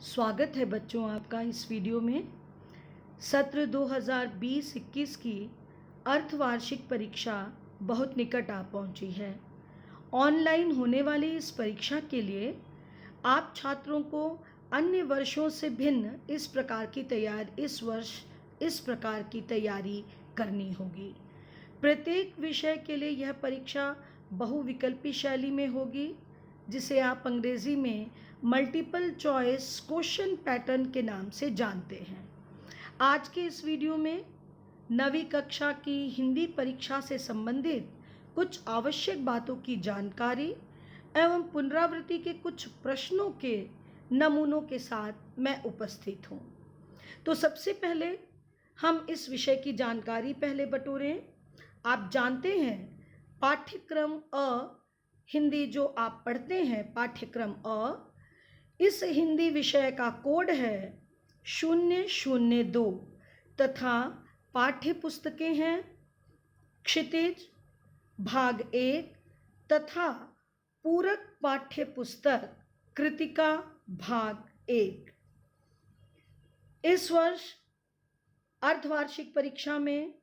स्वागत है बच्चों आपका इस वीडियो में। सत्र 2020-21 की अर्धवार्षिक परीक्षा बहुत निकट आ पहुंची है। ऑनलाइन होने वाली इस परीक्षा के लिए आप छात्रों को अन्य वर्षों से भिन्न इस वर्ष इस प्रकार की तैयारी करनी होगी। प्रत्येक विषय के लिए यह परीक्षा बहुविकल्पी शैली में होगी, जिसे आप अंग्रेजी में मल्टीपल चॉइस क्वेश्चन पैटर्न के नाम से जानते हैं। आज के इस वीडियो में 9वीं कक्षा की हिंदी परीक्षा से संबंधित कुछ आवश्यक बातों की जानकारी एवं पुनरावृत्ति के कुछ प्रश्नों के नमूनों के साथ मैं उपस्थित हूँ। तो सबसे पहले हम इस विषय की जानकारी पहले बटोरें। आप जानते हैं पाठ्यक्रम अ हिंदी जो आप पढ़ते हैं, पाठ्यक्रम अ, इस हिंदी विषय का कोड है 002 तथा पाठ्य पुस्तकें हैं क्षितिज भाग 1 तथा पूरक पाठ्य पुस्तक कृतिका भाग 1। इस वर्ष अर्धवार्षिक परीक्षा में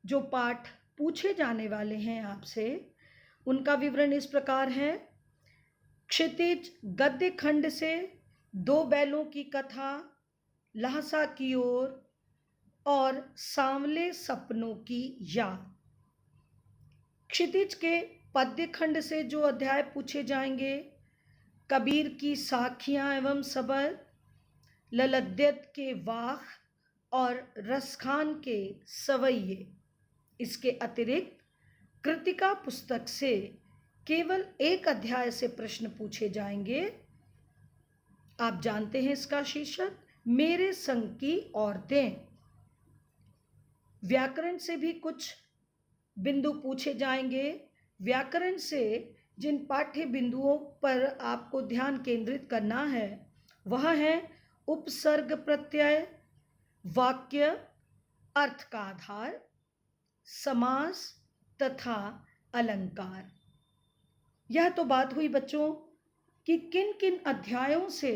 जो पाठ पूछे जाने वाले हैं आपसे, उनका विवरण इस प्रकार है। क्षितिज गद्य खंड से 2 बैलों की कथा, लहसा की ओर और सांवले सपनों की याद। क्षितिज के पद्य खंड से जो अध्याय पूछे जाएंगे, कबीर की साखियां एवं सबर, ललद्यत के वाह और रसखान के सवैये। इसके अतिरिक्त कृतिका पुस्तक से केवल 1 अध्याय से प्रश्न पूछे जाएंगे। आप जानते हैं इसका शीर्षक मेरे संग की औरतें। व्याकरण से भी कुछ बिंदु पूछे जाएंगे। व्याकरण से जिन पाठ्य बिंदुओं पर आपको ध्यान केंद्रित करना है वह है उपसर्ग प्रत्यय, वाक्य, अर्थ का आधार, समास तथा अलंकार। यह तो बात हुई बच्चों कि किन किन अध्यायों से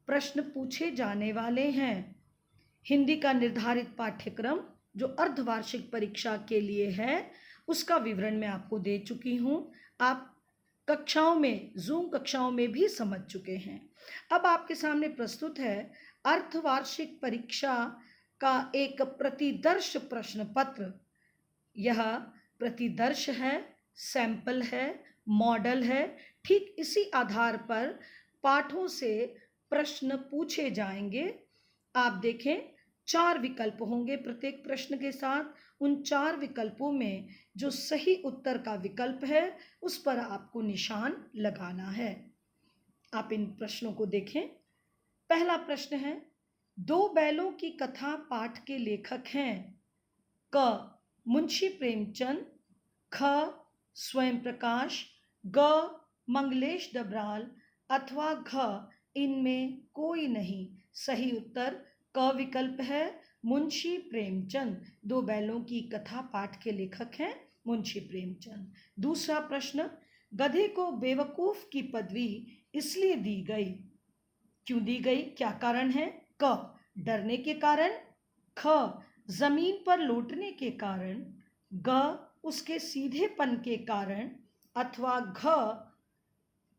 प्रश्न पूछे जाने वाले हैं। हिंदी का निर्धारित पाठ्यक्रम जो अर्धवार्षिक परीक्षा के लिए है, उसका विवरण मैं आपको दे चुकी हूं। आप कक्षाओं में, जूम कक्षाओं में भी समझ चुके हैं। अब आपके सामने प्रस्तुत है अर्धवार्षिक परीक्षा का एक प्रतिदर्श प्रश्न पत्र। यह प्रतिदर्श है, सैंपल है, मॉडल है। ठीक इसी आधार पर पाठों से प्रश्न पूछे जाएंगे। आप देखें 4 विकल्प होंगे प्रत्येक प्रश्न के साथ। उन 4 विकल्पों में जो सही उत्तर का विकल्प है उस पर आपको निशान लगाना है। आप इन प्रश्नों को देखें। पहला प्रश्न है, 2 बैलों की कथा पाठ के लेखक हैं। क मुंशी प्रेमचंद, ख स्वयं प्रकाश, ग मंगलेश डबराल अथवा घ इनमें कोई नहीं। सही उत्तर क विकल्प है, मुंशी प्रेमचंद। 2 बैलों की कथा पाठ के लेखक हैं मुंशी प्रेमचंद। दूसरा प्रश्न, गधे को बेवकूफ की पदवी इसलिए दी गई। क्यों दी गई, क्या कारण है? क डरने के कारण, ख जमीन पर लौटने के कारण, ग उसके सीधेपन के कारण अथवा घ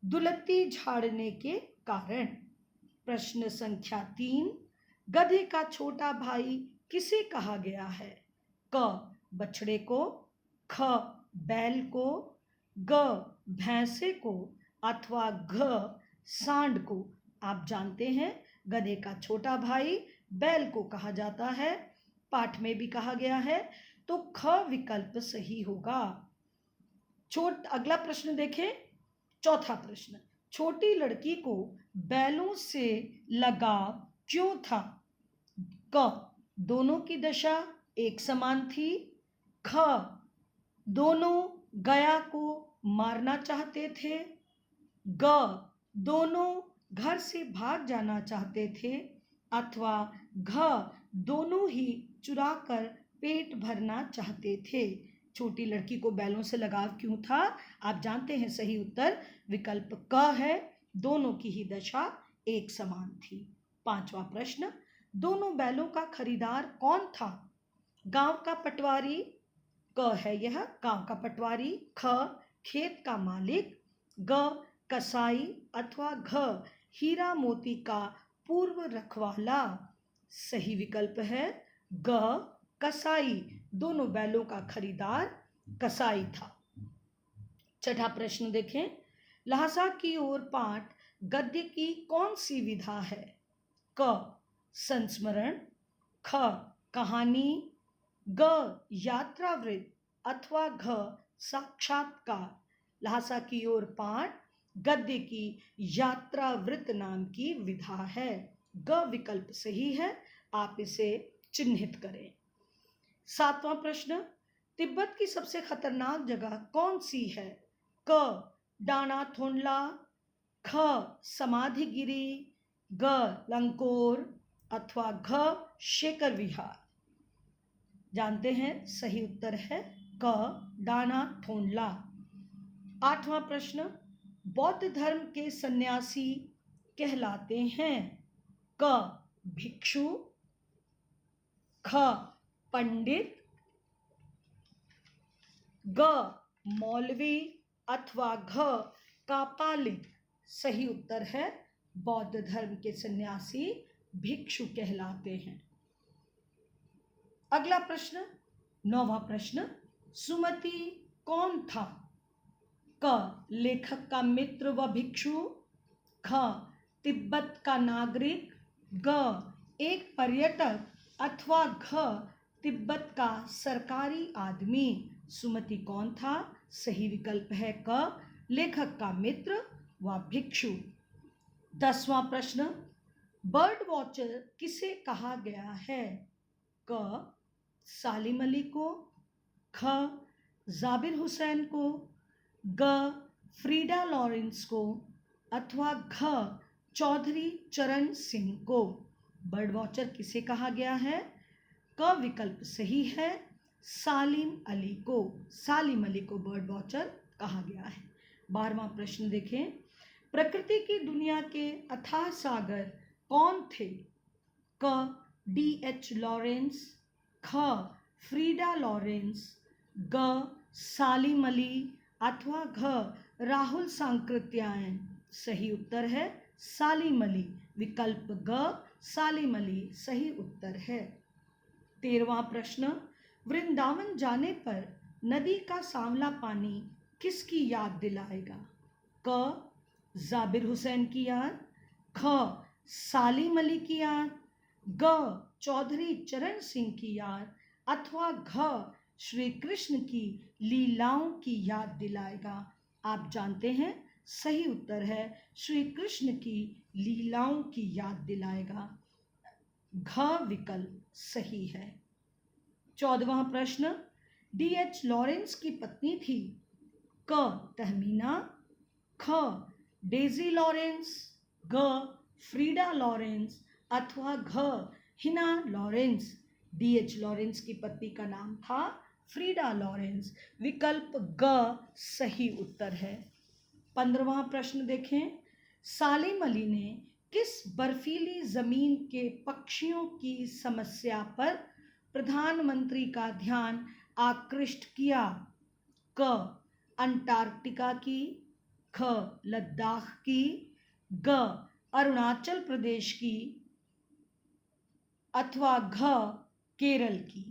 दुलत्ती झाड़ने के कारण। प्रश्न संख्या 3, गधे का छोटा भाई किसे कहा गया है? क बछड़े को, ख बैल को, ग भैंसे को अथवा घ सांड को। आप जानते हैं गधे का छोटा भाई बैल को कहा जाता है, पाठ में भी कहा गया है, तो ख विकल्प सही होगा। अगला प्रश्न देखें, चौथा प्रश्न, छोटी लड़की को बैलों से लगाव क्यों था? क दोनों की दशा एक समान थी, ख दोनों गया को मारना चाहते थे, ग दोनों घर से भाग जाना चाहते थे अथवा घ दोनों ही चुरा कर पेट भरना चाहते थे। छोटी लड़की को बैलों से लगाव क्यों था? आप जानते हैं सही उत्तर विकल्प क है, दोनों की ही दशा एक समान थी। पांचवा प्रश्न, दोनों बैलों का खरीदार कौन था? गांव का पटवारी, क है यह गांव का पटवारी, ख खेत का मालिक, ग कसाई अथवा घ हीरा मोती का पूर्व रखवाला। सही विकल्प है ग कसाई। दोनों बैलों का खरीदार कसाई था। छठा प्रश्न देखें, लहासा की ओर पाठ गद्य की कौन सी विधा है? क संस्मरण, ख कहानी, ग यात्रावृत्त अथवा घ साक्षात्कार। लहासा की ओर पाठ गद्य की यात्रावृत्त नाम की विधा है। ग विकल्प सही है, आप इसे चिन्हित करें। सातवां प्रश्न, तिब्बत की सबसे खतरनाक जगह कौन सी है? क डानाथोंडला, ख समाधिगिरी, ग लंकोर अथवा घ शेकर विहार। जानते हैं सही उत्तर है क डानाथोंडला। आठवां प्रश्न, बौद्ध धर्म के सन्यासी कहलाते हैं? क भिक्षु, ख पंडित, ग मौलवी अथवा घ कापालिक। सही उत्तर है बौद्ध धर्म के सन्यासी भिक्षु कहलाते हैं। अगला प्रश्न, नौवां प्रश्न, सुमति कौन था? क लेखक का मित्र व भिक्षु, ख तिब्बत का नागरिक, ग एक पर्यटक अथवा घ तिब्बत का सरकारी आदमी। सुमति कौन था? सही विकल्प है क लेखक का मित्र व भिक्षु। 10वां प्रश्न, बर्ड वॉचर किसे कहा गया है? क सालिम अली को, ख जाबिर हुसैन को, ग फ्रीडा लॉरेंस को अथवा घ चौधरी चरण सिंह को। बर्ड वॉचर किसे कहा गया है? क विकल्प सही है, सालिम अली को। सालिम अली को बर्ड वॉचर कहा गया है। 12वां प्रश्न देखें, प्रकृति की दुनिया के अथाह सागर कौन थे? क D.H. लॉरेंस, ख फ्रीडा लॉरेंस, ग सालिम अली अथवा घ राहुल सांकृत्यायन। सही उत्तर है सालिम अली। विकल्प ग सालिम अली सही उत्तर है। 13वां प्रश्न, वृंदावन जाने पर नदी का सांवला पानी किसकी याद दिलाएगा? क जाबिर हुसैन की याद, ख सालिम अली की याद, ग चौधरी चरण सिंह की याद अथवा घ श्री कृष्ण की लीलाओं की याद दिलाएगा। आप जानते हैं सही उत्तर है श्री कृष्ण की लीलाओं की याद दिलाएगा। घ विकल्प सही है। 14वां प्रश्न, D.H. लॉरेंस की पत्नी थी? क तहमीना, ख डेजी लॉरेंस, ग फ्रीडा लॉरेंस अथवा घ हिना लॉरेंस। D.H. लॉरेंस की पत्नी का नाम था फ्रीडा लॉरेंस। विकल्प ग सही उत्तर है। 15वां प्रश्न देखें, सालिम अली ने किस बर्फीली जमीन के पक्षियों की समस्या पर प्रधानमंत्री का ध्यान आकृष्ट किया? क अंटार्कटिका की, ख लद्दाख की, ग अरुणाचल प्रदेश की अथवा घ केरल की।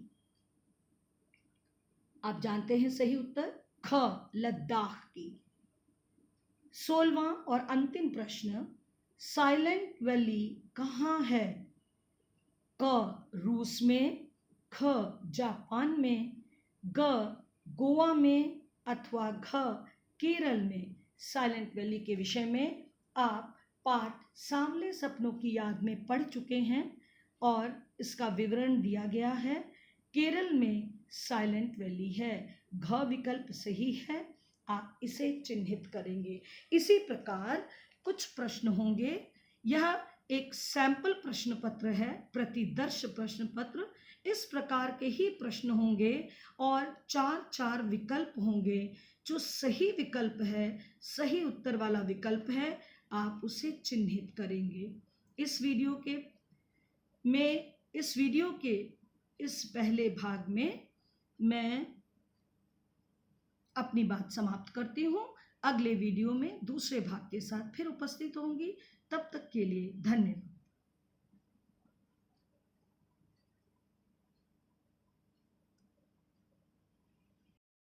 आप जानते हैं सही उत्तर ख लद्दाख की। 16वां और अंतिम प्रश्न, साइलेंट वैली कहाँ है? क रूस में, ख जापान में, ग गोवा में अथवा घ केरल में। साइलेंट वैली के विषय में आप पाठ सांवले सपनों की याद में पढ़ चुके हैं और इसका विवरण दिया गया है। केरल में साइलेंट वैली है। घ विकल्प सही है, आप इसे चिन्हित करेंगे। इसी प्रकार कुछ प्रश्न होंगे। यह एक सैंपल प्रश्न पत्र है, प्रतिदर्श प्रश्न पत्र। इस प्रकार के ही प्रश्न होंगे और 4 विकल्प होंगे। जो सही विकल्प है, सही उत्तर वाला विकल्प है, आप उसे चिन्हित करेंगे। इस वीडियो के इस पहले भाग में मैं अपनी बात समाप्त करती हूँ। अगले वीडियो में दूसरे भाग के साथ फिर उपस्थित होंगी। तब तक के लिए धन्यवाद।